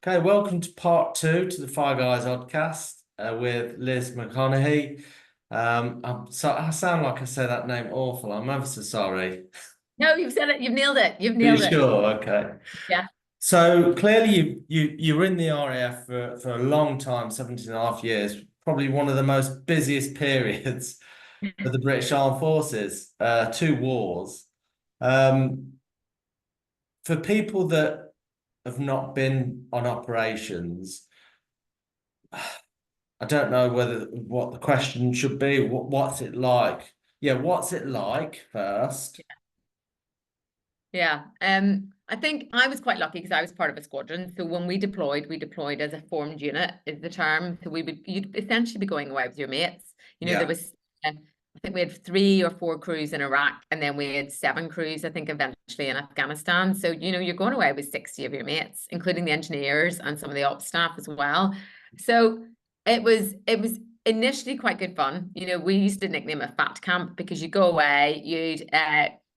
Okay, welcome to part two to the Five Guys Oddcast with Liz McConaghy. I sound like I say that name awful. I'm ever so sorry. No, you've said it. You've nailed it. You've Are you nailed it. sure? Okay. Yeah. So clearly you were in the RAF for a long time, 17 and a half years, probably one of the most busiest periods of the British Armed Forces, two wars. Um, for people that have not been on operations, I don't know what the question should be. What's it like? Yeah, what's it like first? Yeah. I think I was quite lucky because I was part of a squadron. So when we deployed as a formed unit is the term. So you'd essentially be going away with your mates. There Yeah. was I think we had 3 or 4 crews in Iraq, and then we had 7 crews, I think, eventually in Afghanistan. So, you're going away with 60 of your mates, including the engineers and some of the ops staff as well. So it was initially quite good fun. We used to nickname it Fat Camp because you go away, you'd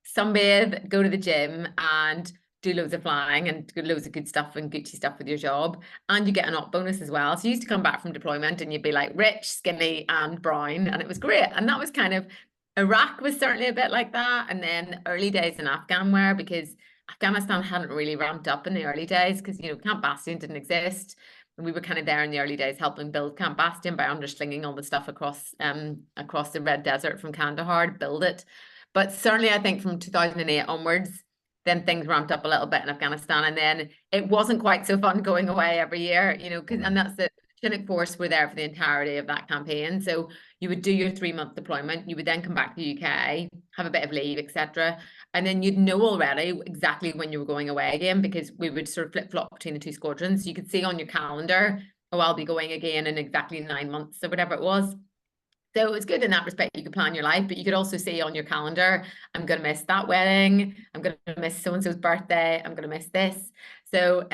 sunbathe, go to the gym, and do loads of flying and do loads of good stuff and Gucci stuff with your job. And you get an op bonus as well. So you used to come back from deployment and you'd be like rich, skinny, and brown. And it was great. And that was kind of, Iraq was certainly a bit like that. And then early days in Afghan wear, because Afghanistan hadn't really ramped up in the early days because, Camp Bastion didn't exist. And we were kind of there in the early days helping build Camp Bastion by underslinging all the stuff across the Red Desert from Kandahar to build it. But certainly, I think from 2008 onwards, then things ramped up a little bit in Afghanistan. And then it wasn't quite so fun going away every year, and that's the Chinook Force were there for the entirety of that campaign. So you would do your 3-month deployment. You would then come back to the UK, have a bit of leave, etc. And then you'd know already exactly when you were going away again, because we would sort of flip-flop between the two squadrons. So you could see on your calendar, oh, I'll be going again in exactly 9 months or whatever it was. So it's good in that respect. You could plan your life, but you could also see on your calendar, I'm going to miss that wedding. I'm going to miss so-and-so's birthday. I'm going to miss this. So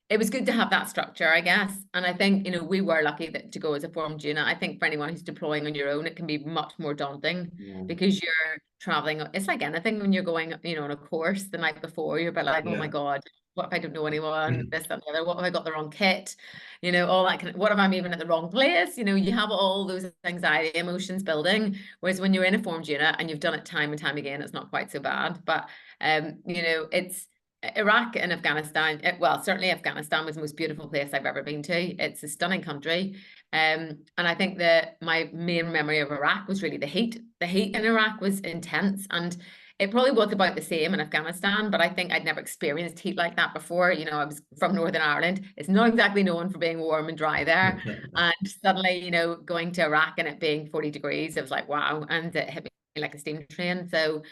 it was good to have that structure, I guess. And I think, we were lucky to go as a formed unit. I think for anyone who's deploying on your own, it can be much more daunting because you're traveling. It's like anything when you're going, on a course the night before, you're a bit like, oh my Yeah. God, what if I don't know anyone, this, that, and the other? What if I got the wrong kit? All that what if I'm even at the wrong place? You have all those anxiety emotions building. Whereas when you're in a formed unit and you've done it time and time again, it's not quite so bad. But it's Iraq and Afghanistan. Certainly Afghanistan was the most beautiful place I've ever been to. It's a stunning country. And I think that my main memory of Iraq was really the heat. The heat in Iraq was intense, and it probably was about the same in Afghanistan, but I think I'd never experienced heat like that before. I was from Northern Ireland. It's not exactly known for being warm and dry there. And suddenly, going to Iraq and it being 40 degrees, it was like, wow. And it hit me like a steam train. So,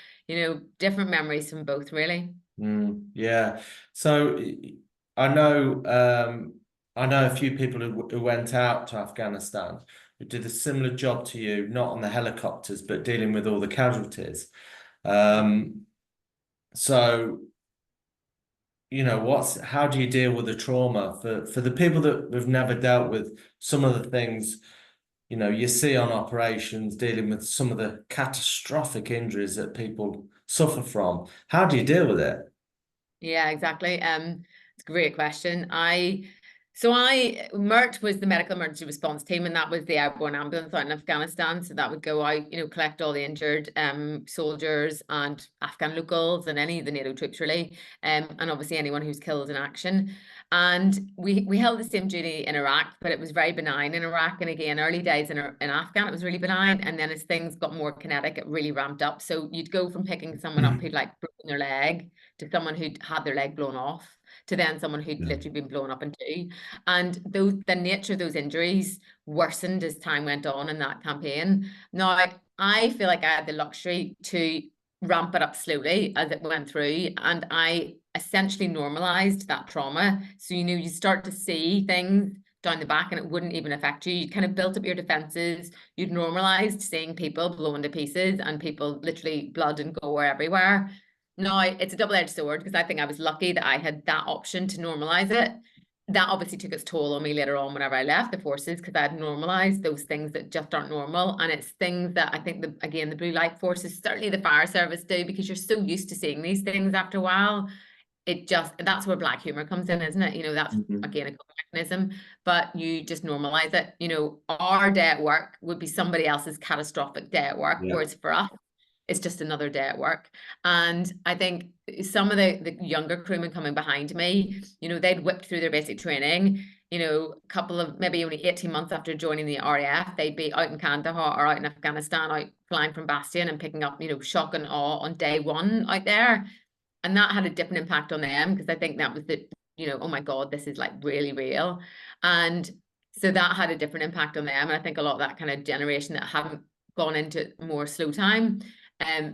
different memories from both, really. Yeah. So I know I know a few people who went out to Afghanistan who did a similar job to you, not on the helicopters, but dealing with all the casualties. So how do you deal with the trauma for the people that have never dealt with some of the things you see on operations, dealing with some of the catastrophic injuries that people suffer from? How do you deal with it? Yeah, exactly. It's a great question. MERT was the medical emergency response team, and that was the airborne ambulance out in Afghanistan. So that would go out, collect all the injured soldiers and Afghan locals and any of the NATO troops really, and obviously anyone who's killed in action. And we held the same duty in Iraq, but it was very benign in Iraq. And again, early days in Afghan, it was really benign. And then as things got more kinetic, it really ramped up. So you'd go from picking someone up who'd like broken their leg to someone who'd had their leg blown off to then someone who'd literally been blown up in two. And the nature of those injuries worsened as time went on in that campaign. Now, I feel like I had the luxury to ramp it up slowly as it went through, and I essentially normalized that trauma. So, you start to see things down the back and it wouldn't even affect you. You kind of built up your defenses. You'd normalized seeing people blown to pieces and people literally blood and gore everywhere. Now, it's a double-edged sword because I think I was lucky that I had that option to normalize it. That obviously took its toll on me later on whenever I left the forces, because I had normalized those things that just aren't normal. And it's things that I think, the blue light forces, certainly the fire service do, because you're so used to seeing these things after a while. that's where black humor comes in, isn't it? You know, that's again a coping mechanism, but you just normalize it. You know, our day at work would be somebody else's catastrophic day at work, Yeah. whereas for us, it's just another day at work. And I think some of the younger crewmen coming behind me, you know, they'd whipped through their basic training, you know, a couple of maybe only 18 months after joining the RAF, they'd be out in Kandahar or out in Afghanistan, out flying from Bastion and picking up, you know, shock and awe on day one out there. And that had a different impact on them, because I think that was the, you know, oh my God, this is like really real. And so that had a different impact on them. And I think a lot of that kind of generation that haven't gone into more slow time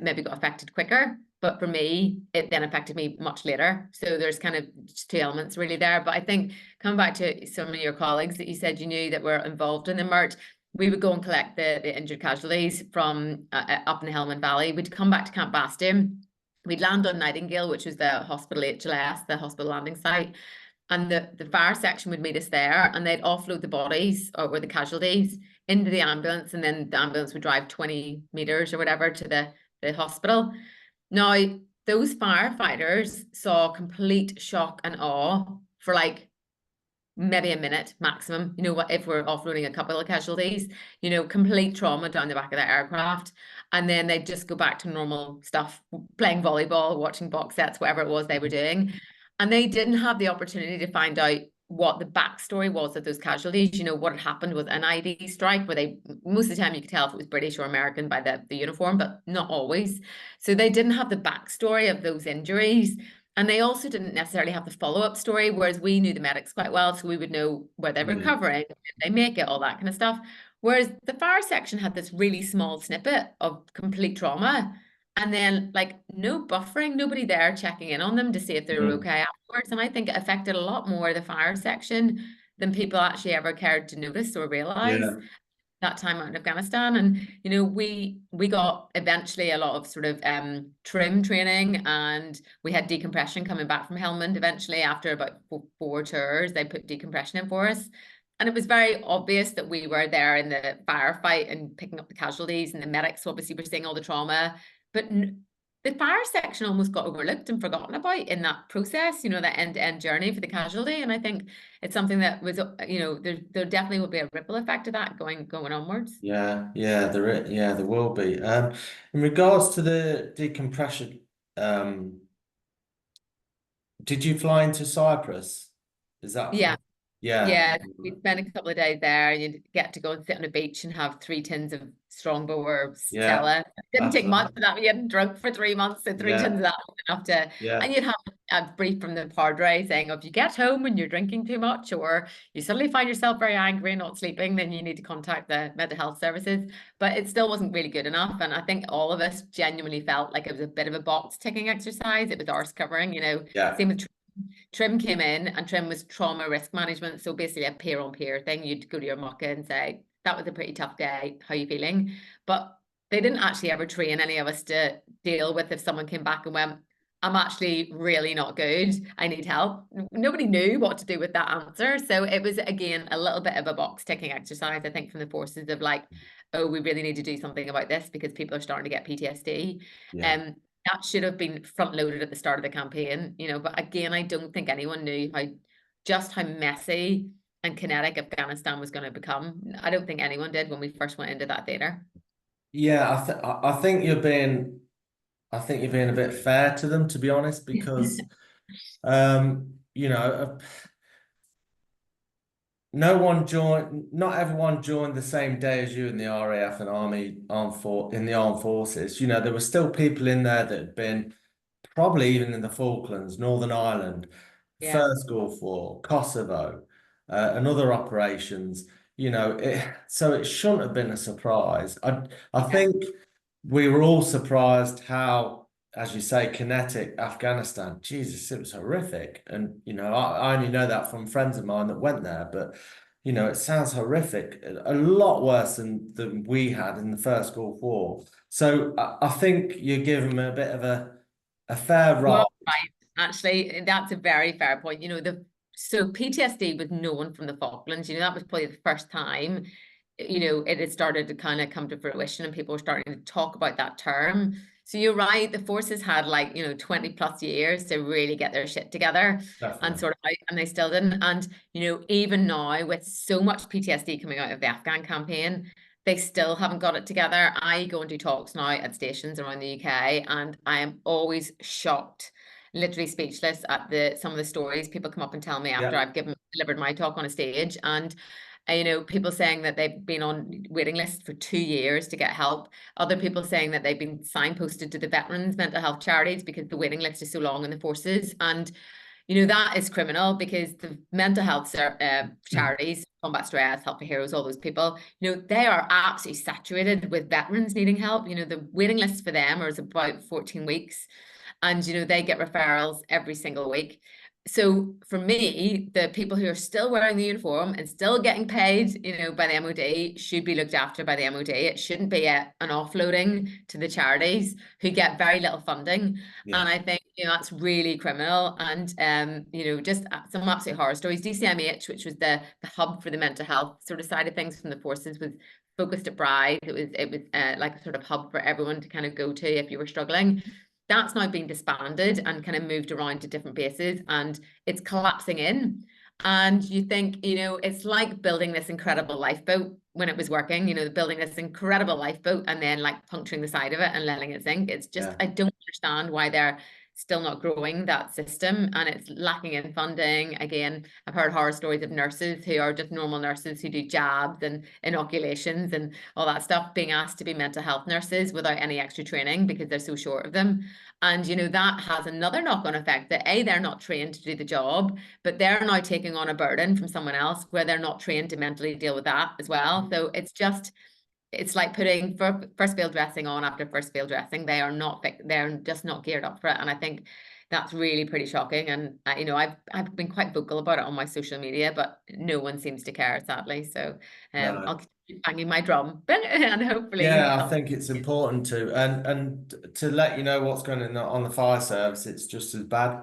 maybe got affected quicker. But for me, it then affected me much later. So there's kind of just two elements really there. But I think coming back to some of your colleagues that you said you knew that were involved in the MERT, we would go and collect the injured casualties from up in the Helmand Valley. We'd come back to Camp Bastion. We'd land on Nightingale, which was the hospital HLS, the hospital landing site. And the fire section would meet us there, and they'd offload the bodies or the casualties into the ambulance, and then the ambulance would drive 20 meters or whatever to the hospital. Now, those firefighters saw complete shock and awe for like maybe a minute maximum, you know, what if we're offloading a couple of casualties, you know, complete trauma down the back of the aircraft. And then they'd just go back to normal stuff, playing volleyball, watching box sets, whatever it was they were doing. And they didn't have the opportunity to find out what the backstory was of those casualties. You know, what had happened was an ID strike where they, most of the time you could tell if it was British or American by the uniform, but not always. So they didn't have the backstory of those injuries. And they also didn't necessarily have the follow-up story, whereas we knew the medics quite well, so we would know where they're recovering, did they make it, all that kind of stuff. Whereas the fire section had this really small snippet of complete trauma, and then like no buffering, nobody there checking in on them to see if they were okay afterwards. And I think it affected a lot more the fire section than people actually ever cared to notice or realize that time out in Afghanistan. And you know, we got eventually a lot of sort of trim training, and we had decompression coming back from Helmand eventually after about 4 tours. They put decompression in for us, and it was very obvious that we were there in the firefight and picking up the casualties, and the medics obviously were seeing all the trauma, but the fire section almost got overlooked and forgotten about in that process, you know, that end-to-end journey for the casualty. And I think it's something that was, you know, there definitely will be a ripple effect of that going onwards. Yeah, there will be. In regards to the decompression, did you fly into Cyprus? Is that? Yeah. Yeah. Yeah, we'd spend a couple of days there. You'd get to go and sit on a beach and have 3 tins of Strongbow or Stella. It didn't take much of that. We hadn't drunk for 3 months, so 3 tins of that was enough to. And you'd have a brief from the padre saying, if you get home and you're drinking too much, or you suddenly find yourself very angry and not sleeping, then you need to contact the mental health services. But it still wasn't really good enough. And I think all of us genuinely felt like it was a bit of a box ticking exercise. It was arse covering, you know. Same with Trim came in, and Trim was trauma risk management. So basically a peer on peer thing. You'd go to your mucka and say, that was a pretty tough day. How are you feeling? But they didn't actually ever train any of us to deal with if someone came back and went, I'm actually really not good. I need help. Nobody knew what to do with that answer. So it was, again, a little bit of a box ticking exercise, I think, from the forces of like, oh, we really need to do something about this because people are starting to get PTSD. That should have been front loaded at the start of the campaign, you know, but again, I don't think anyone knew how messy and kinetic Afghanistan was going to become. I don't think anyone did when we first went into that theater. Yeah, I think you're being a bit fair to them, to be honest, because you know, not everyone joined the same day as you in the RAF and in the armed forces. You know, there were still people in there that had been probably even in the Falklands, Northern Ireland, First Gulf War, Kosovo, and other operations. You know, so it shouldn't have been a surprise. I think we were all surprised how, as you say, kinetic Afghanistan. Jesus, it was horrific. And, you know, I only know that from friends of mine that went there, but, you know, it sounds horrific, a lot worse than we had in the First Gulf War. So I think you give them a bit of a fair ride. Right. Actually, that's a very fair point. You know, so PTSD was known from the Falklands. You know, that was probably the first time, you know, it had started to kind of come to fruition and people were starting to talk about that term. So you're right, the forces had like, 20 plus years to really get their shit together and Definitely. sort of out, and they still didn't. And, even now with so much PTSD coming out of the Afghan campaign, they still haven't got it together. I go and do talks now at stations around the UK, and I am always shocked, literally speechless at some of the stories people come up and tell me after Yeah. I've delivered my talk on a stage. And people saying that they've been on waiting lists for 2 years to get help. Other people saying that they've been signposted to the veterans mental health charities because the waiting list is so long in the forces. And that is criminal, because the mental health charities, Combat Stress, Help for Heroes, all those people, they are absolutely saturated with veterans needing help. The waiting list for them is about 14 weeks, and they get referrals every single week. So for me, the people who are still wearing the uniform and still getting paid, by the MOD, should be looked after by the MOD. It shouldn't be an offloading to the charities who get very little funding. Yeah. And I think, that's really criminal. And, just some absolute horror stories. DCMH, which was the hub for the mental health sort of side of things from the forces, was focused at Bride. It was like a sort of hub for everyone to kind of go to if you were struggling. That's now been disbanded and kind of moved around to different bases, and it's collapsing in. And you think, it's like building this incredible lifeboat when it was working, building this incredible lifeboat and then like puncturing the side of it and letting it sink. It's just, I don't understand why they're still not growing that system, and it's lacking in funding. Again, I've heard horror stories of nurses who are just normal nurses who do jabs and inoculations and all that stuff being asked to be mental health nurses without any extra training because they're so short of them. And that has another knock-on effect, that they're not trained to do the job, but they're now taking on a burden from someone else where they're not trained to mentally deal with that as well. So it's like putting first field dressing on after first field dressing. They're just not geared up for it. And I think that's really pretty shocking. And I've been quite vocal about it on my social media, but no one seems to care, sadly. So No. I'll keep banging my drum and hopefully. Yeah, I think it's important to and to let you know what's going on the fire service. It's just as bad.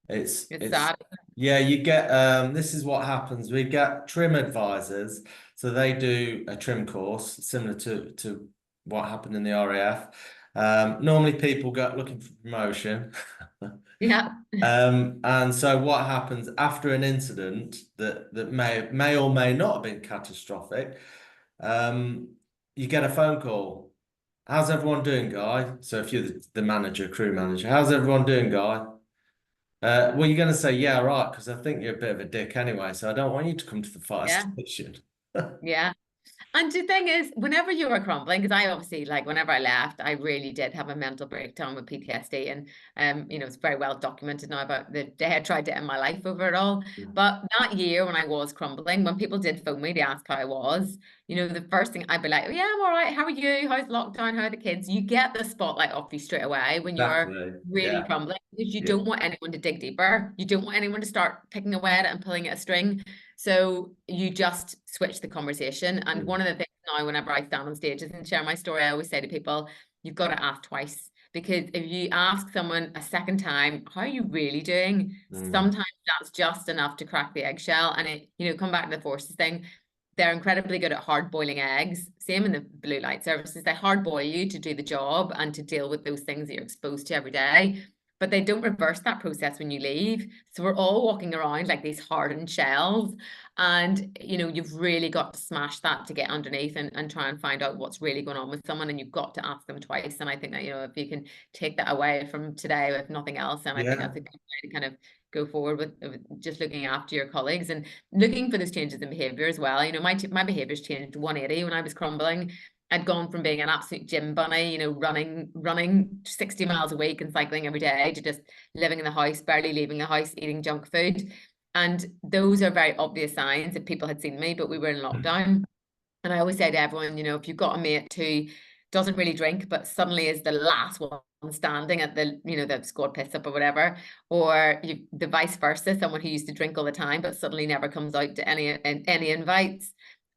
It's It's sad. yeah, you get this is what happens. We get trim advisors, so they do a trim course similar to what happened in the RAF. Normally people go looking for promotion. Yeah. And so what happens after an incident that may or may not have been catastrophic, you get a phone call. How's everyone doing, guy? So if you're the manager, crew manager, how's everyone doing, guy? Well, you're going to say, yeah, right, because I think you're a bit of a dick anyway, so I don't want you to come to the fire station. Yeah. And the thing is, whenever you were crumbling, because I obviously, like, whenever I left, I really did have a mental breakdown with PTSD. And, it's very well documented now about the day I tried to end my life over it all. But that year when I was crumbling, when people did phone me to ask how I was, the first thing I'd be like, oh, yeah, I'm all right. How are you? How's lockdown? How are the kids? You get the spotlight off you straight away when you're really crumbling, because you don't want anyone to dig deeper. You don't want anyone to start picking away at it and pulling at a string. So you just switch the conversation. And one of the things now, whenever I stand on stages and share my story, I always say to people, you've got to ask twice. Because if you ask someone a second time, how are you really doing? Sometimes that's just enough to crack the eggshell. And come back to the forces thing. They're incredibly good at hard boiling eggs. Same in the blue light services. They hard boil you to do the job and to deal with those things that you're exposed to every day. But they don't reverse that process when you leave. So we're all walking around like these hardened shells. And, you've really got to smash that to get underneath and try and find out what's really going on with someone. And you've got to ask them twice. And I think that, if you can take that away from today, if nothing else, then I think that's a good way to kind of go forward with just looking after your colleagues and looking for those changes in behavior as well. My behaviors changed 180 when I was crumbling. I'd gone from being an absolute gym bunny, running 60 miles a week and cycling every day, to just living in the house, barely leaving the house, eating junk food. And those are very obvious signs if people had seen me, but we were in lockdown. And I always say to everyone, if you've got a mate who doesn't really drink, but suddenly is the last one standing at the, the squad piss up or whatever, or the vice versa, someone who used to drink all the time, but suddenly never comes out to any invites.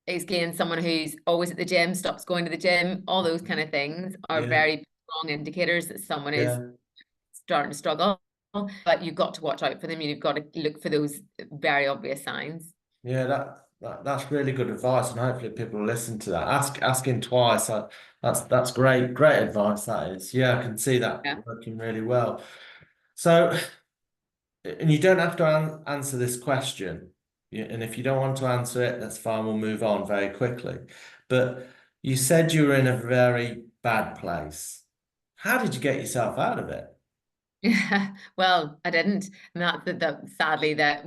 Again, someone who's always at the gym, stops going to the gym, all those kind of things are very strong indicators that someone is starting to struggle. But you've got to watch out for them. You've got to look for those very obvious signs. Yeah, That's really good advice, and hopefully people will listen to that. Asking twice. That's great advice. That is. Yeah, I can see that Yeah. working really well. So, and you don't have to answer this question. And if you don't want to answer it, that's fine. We'll move on very quickly. But you said you were in a very bad place. How did you get yourself out of it? Yeah, well, I didn't. And that's sadly that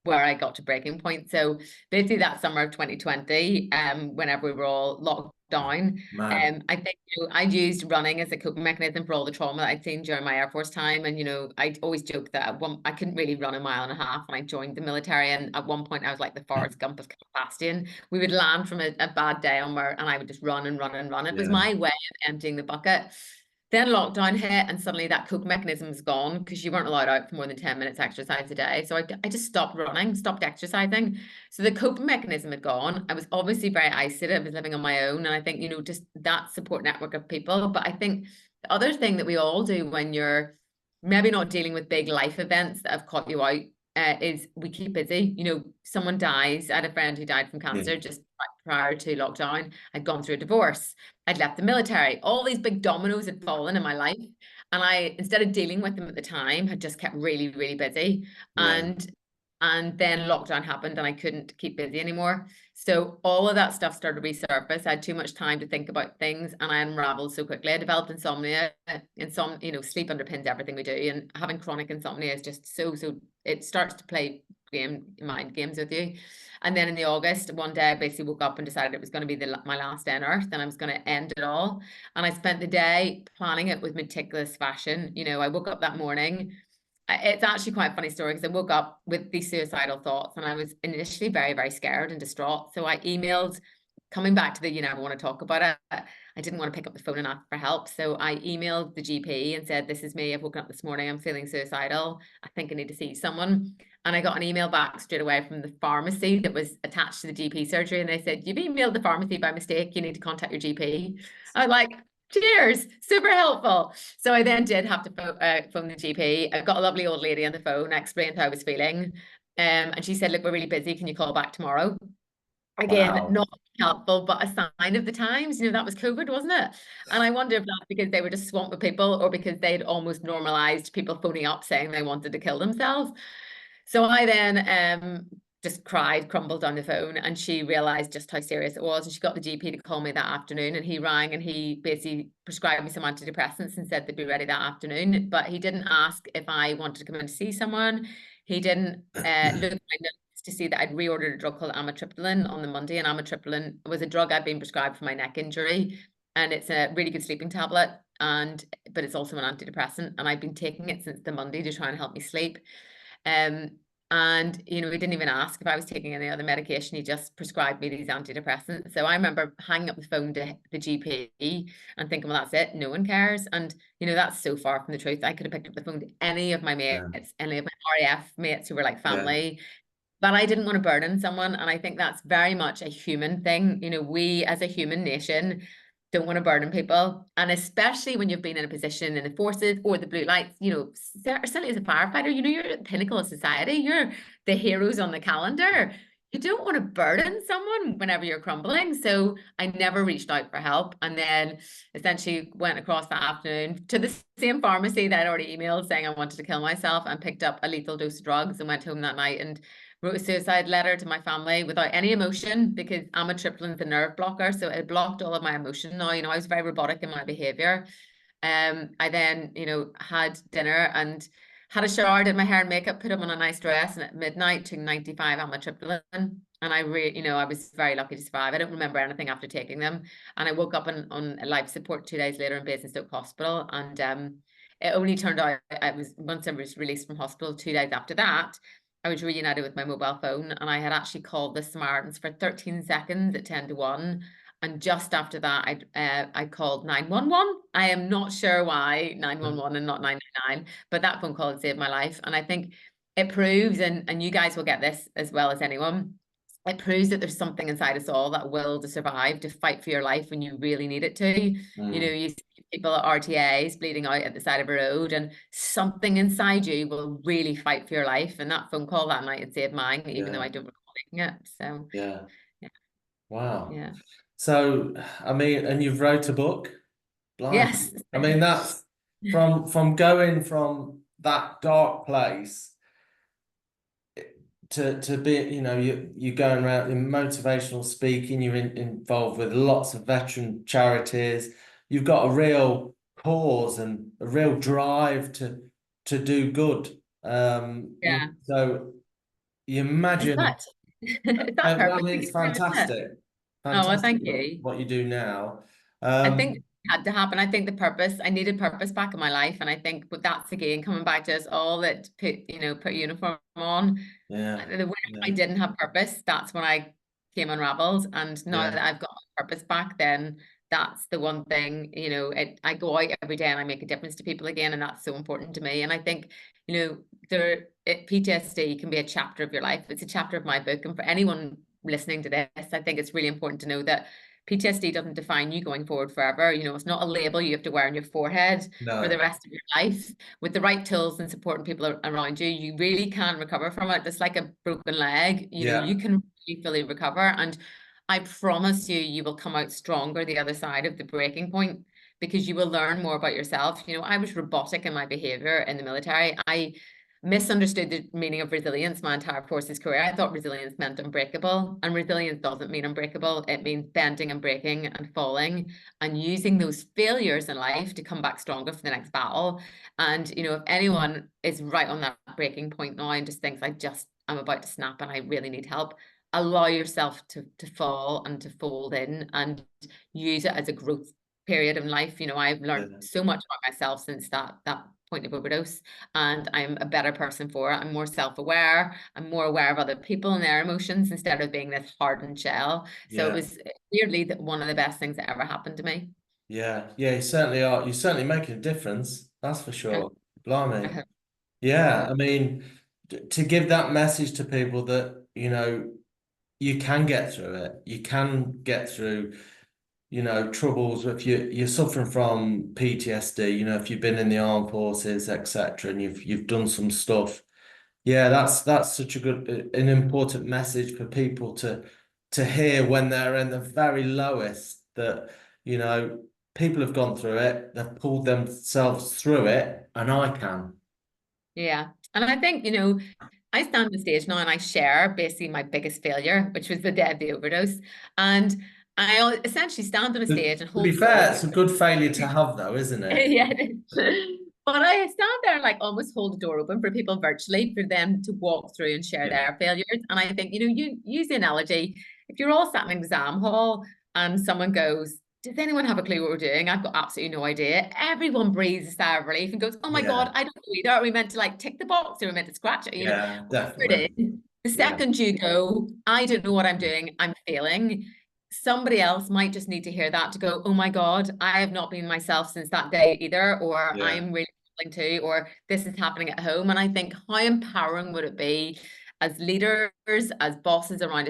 where I got to breaking point. So basically that summer of 2020, whenever we were all locked down, Man, I think, I'd used running as a coping mechanism for all the trauma that I'd seen during my Air Force time. And, I'd always joked that I couldn't really run a mile and a half when I joined the military. And at one point I was like the Forrest Gump of Capacitian. We would land from a bad day on where, and I would just run and run and run. It was yeah, my way of emptying the bucket. Then lockdown hit, and suddenly that cope mechanism is gone because you weren't allowed out for more than 10 minutes exercise a day. So I just stopped running, stopped exercising. So the coping mechanism had gone. I was obviously very isolated. I was living on my own. And I think, just that support network of people. But I think the other thing that we all do when you're maybe not dealing with big life events that have caught you out, is we keep busy. Someone dies. I had a friend who died from yeah, cancer just prior to lockdown. I'd gone through a divorce. I'd left the military. All these big dominoes had fallen in my life. And I, instead of dealing with them at the time, had just kept really, really busy. yeah, And then lockdown happened and I couldn't keep busy anymore. So all of that stuff started to resurface. I had too much time to think about things and I unraveled so quickly. I developed insomnia. Sleep underpins everything we do. And having chronic insomnia is just so, it starts to play mind games with you. And then in the August, one day I basically woke up and decided it was going to be my last day on earth and I was going to end it all. And I spent the day planning it with meticulous fashion. I woke up that morning. It's actually quite a funny story because I woke up with these suicidal thoughts and I was initially very, very scared and distraught. So I emailed, coming back to the, I want to talk about it. I didn't want to pick up the phone and ask for help. So I emailed the GP and said, this is me. I've woken up this morning. I'm feeling suicidal. I think I need to see someone. And I got an email back straight away from the pharmacy that was attached to the GP surgery. And they said, you've emailed the pharmacy by mistake. You need to contact your GP. I was like, cheers, super helpful. So I then did have to phone the GP. I got a lovely old lady on the phone. I explained how I was feeling. And she said, look, we're really busy. Can you call back tomorrow? Again, wow, not helpful, but a sign of the times. That was COVID, wasn't it? And I wonder if that's because they were just swamped with people or because they'd almost normalized people phoning up saying they wanted to kill themselves. So I then just cried, crumbled on the phone, and she realized just how serious it was. And she got the GP to call me that afternoon, and he rang and he basically prescribed me some antidepressants and said they'd be ready that afternoon. But he didn't ask if I wanted to come in to see someone. He didn't look at my notes to see that I'd reordered a drug called amitriptyline on the Monday, and amitriptyline was a drug I'd been prescribed for my neck injury, and it's a really good sleeping tablet. But it's also an antidepressant, and I've been taking it since the Monday to try and help me sleep. And he didn't even ask if I was taking any other medication. He just prescribed me these antidepressants. So I remember hanging up the phone to the GP and thinking, well, that's it. No one cares. And that's so far from the truth. I could have picked up the phone to any of my yeah, mates, any of my RAF mates who were like yeah, family. But I didn't want to burden someone. And I think that's very much a human thing. We as a human nation don't want to burden people. And especially when you've been in a position in the forces or the blue lights, certainly as a firefighter, you're at the pinnacle of society. You're the heroes on the calendar. You don't want to burden someone whenever you're crumbling. So I never reached out for help. And then essentially went across that afternoon to the same pharmacy that I'd already emailed saying I wanted to kill myself and picked up a lethal dose of drugs and went home that night and wrote a suicide letter to my family without any emotion because amitriptyline's a nerve blocker. So it blocked all of my emotion. Now, I was very robotic in my behavior. I then, had dinner and had a shower, did my hair and makeup, put them on a nice dress, and at midnight took 95 amitriptyline. And I was very lucky to survive. I don't remember anything after taking them. And I woke up on life support 2 days later in Basingstoke Hospital. And it only turned out once I was released from hospital 2 days after that, I was reunited with my mobile phone and I had actually called the Samaritans for 13 seconds at 10 to 1. And just after that, I called 911. I am not sure why 911 and not 999, but that phone call had saved my life. And I think it proves, and you guys will get this as well as anyone, it proves that there's something inside us all, that will to survive, to fight for your life when you really need it to. You see people at RTAs bleeding out at the side of a road, and something inside you will really fight for your life. And that phone call that night had saved mine, even though I don't recall making it. So Yeah. yeah, Wow. yeah. So, I mean, and you've wrote a book? Blimey. Yes. I mean, that's from going from that dark place to be, you know, you're going around in motivational speaking, you're involved with lots of veteran charities, you've got a real cause and a real drive to do good. Yeah. So you Is imagine, that is that I purpose mean, it's again, isn't it? fantastic, Oh, well, fantastic thank you. what you do now. I think Um, it had to happen. I think the purpose, I needed purpose back in my life. And I think, but that's again coming back to us all that put uniform on. yeah, The way yeah, I didn't have purpose, that's when I came unraveled. And now yeah, that I've got my purpose back, then that's the one thing, I go out every day and I make a difference to people again. And that's so important to me. And I think, PTSD can be a chapter of your life. It's a chapter of my book. And for anyone listening to this, I think it's really important to know that PTSD doesn't define you going forward forever. It's not a label you have to wear on your forehead for the no, rest of your life. With the right tools and supporting people around you, you really can recover from it. It's like a broken leg. You yeah, can really fully recover. And I promise you, you will come out stronger the other side of the breaking point because you will learn more about yourself. I was robotic in my behavior in the military. I misunderstood the meaning of resilience my entire forces career. I thought resilience meant unbreakable, and resilience doesn't mean unbreakable. It means bending and breaking and falling and using those failures in life to come back stronger for the next battle. And if anyone is right on that breaking point now and just thinks I'm about to snap and I really need help, allow yourself to fall and to fold in and use it as a growth period in life. I've learned yeah, so much about myself since that point of overdose, and I'm a better person for it. I'm more self-aware. I'm more aware of other people and their emotions instead of being this hardened shell. So it yeah. was weirdly one of the best things that ever happened to me. Yeah, yeah, you certainly are. You're certainly making a difference. That's for I, sure. I Blimey. hope, Yeah, yeah, I mean, to give that message to people that, you can get through it. You can get through, troubles if you're suffering from PTSD, if you've been in the armed forces, etc., and you've done some stuff. Yeah, that's such a good, an important message for people to hear when they're in the very lowest that, you know, people have gone through it, they've pulled themselves through it, and I can. yeah. And I think, I stand on the stage now and I share basically my biggest failure, which was the day of the overdose. And essentially stand on a To stage and be hold fair, doors. it's a good failure to have, though, isn't it? Yeah, it is. But I stand there and like almost hold the door open for people virtually for them to walk through and share Yeah, their failures. And I think, you use the analogy, if you're all sat in an exam hall and someone goes, does anyone have a clue what we're doing? I've got absolutely no idea. Everyone breathes a sigh of relief and goes, oh my yeah, God, I don't know either. Are we meant to like tick the box? Or are we meant to scratch it? yeah, Whatever definitely. it is. The Yeah, second you go, I don't know what I'm doing, I'm failing, somebody else might just need to hear that to go, oh my God, I have not been myself since that day either, or yeah, I'm really struggling too, or this is happening at home. And I think how empowering would it be as leaders, as bosses around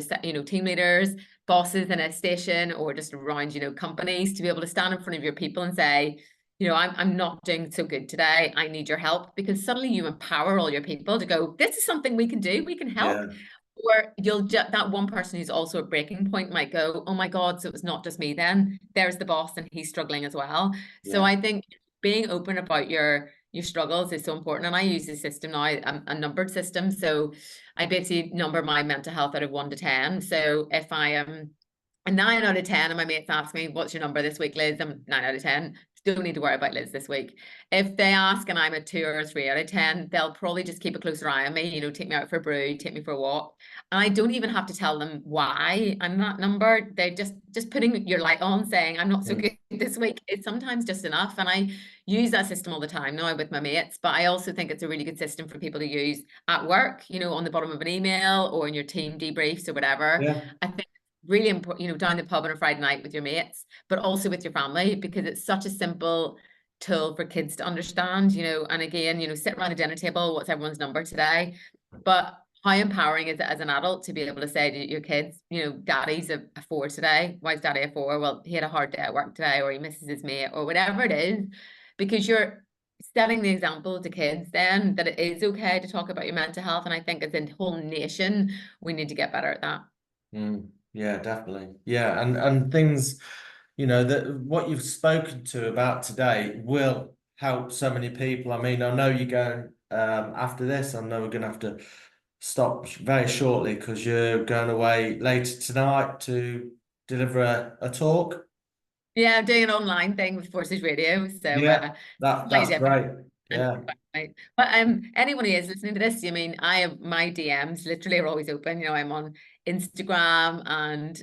team leaders, bosses in a station, or just around, companies, to be able to stand in front of your people and say, I'm not doing so good today. I need your help, because suddenly you empower all your people to go, this is something we can do. We can help. yeah, Or you'll just, that one person who's also at breaking point might go, oh my God, so it's not just me then. There's the boss and he's struggling as well. So yeah, I think being open about your struggles is so important. And I use a system now, a numbered system. So I basically number my mental health out of 1 to 10. So if I am a 9 out of 10 and my mates ask me, what's your number this week, Liz? I'm 9 out of 10. Don't need to worry about Liz this week. If they ask and I'm a 2 or a 3 out of 10, they'll probably just keep a closer eye on me, take me out for a brew, take me for a walk. And I don't even have to tell them why I'm that number. They're just putting your light on, saying I'm not so mm, good this week. It's sometimes just enough. And I use that system all the time now with my mates. But I also think it's a really good system for people to use at work, on the bottom of an email or in your team debriefs or whatever. yeah, I think really important, down the pub on a Friday night with your mates, but also with your family, because it's such a simple tool for kids to understand, and again, sit around the dinner table, what's everyone's number today? But how empowering is it as an adult to be able to say to your kids, daddy's a 4 today. Why is daddy a 4? Well, he had a hard day at work today, or he misses his mate, or whatever it is, because setting the example to kids then that it is okay to talk about your mental health. And I think as a whole nation, we need to get better at that. Yeah, definitely. Yeah, and things, that what you've spoken to about today will help so many people. I mean, I know you're going after this. I know we're going to have to stop very shortly because you're going away later tonight to deliver a talk. Yeah, I'm doing an online thing with Forces Radio, so Yeah, slightly that's different. great. Yeah, Right. But anyone who is listening to this, I mean, I have my DMs literally are always open. I'm on Instagram and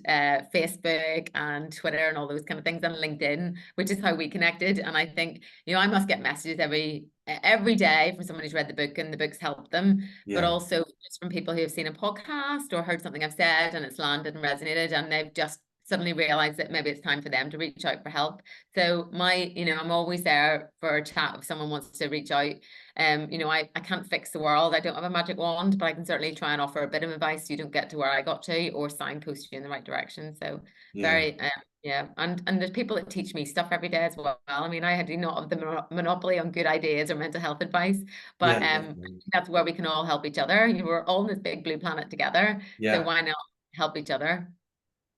Facebook and Twitter and all those kind of things, and LinkedIn, which is how we connected. And I think, I must get messages every day from someone who's read the book and the book's helped them, but yeah, also just from people who have seen a podcast or heard something I've said and it's landed and resonated, and they've just suddenly realized that maybe it's time for them to reach out for help. So I'm always there for a chat if someone wants to reach out. I can't fix the world. I don't have a magic wand, but I can certainly try and offer a bit of advice so you don't get to where I got to, or signpost you in the right direction. So yeah, very, yeah. And there's people that teach me stuff every day as well. I mean, I do not have the monopoly on good ideas or mental health advice, yeah, but definitely. that's where we can all help each other. We're all on this big blue planet together. So Yeah, why not help each other?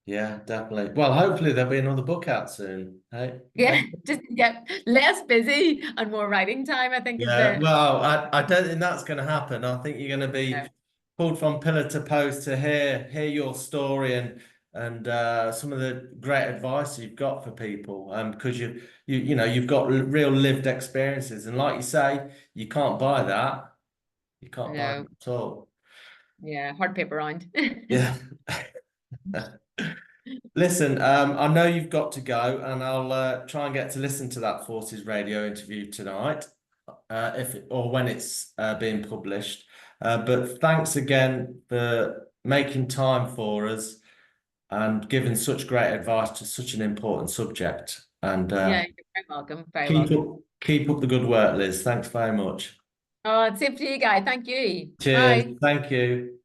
yeah, definitely. Well, hopefully there'll be another book out soon. Hey, Yeah, just get less busy and more writing time, I think is yeah. the Well, I don't think that's going to happen. I think you're going to be pulled from pillar to post to hear your story and some of the great advice you've got for people. Because you've got real lived experiences, and like you say, you can't buy that. You can't buy no, that at all. yeah, hard paper round. Yeah. Listen, I know you've got to go, and I'll try and get to listen to that Forces Radio interview tonight, or when it's being published. But thanks again for making time for us and giving such great advice to such an important subject. And Yeah, you're very welcome. Very keep welcome. up keep up the good work, Liz. Thanks very much. Oh, it's same to you guys. Thank you. Cheers. Bye. Thank you.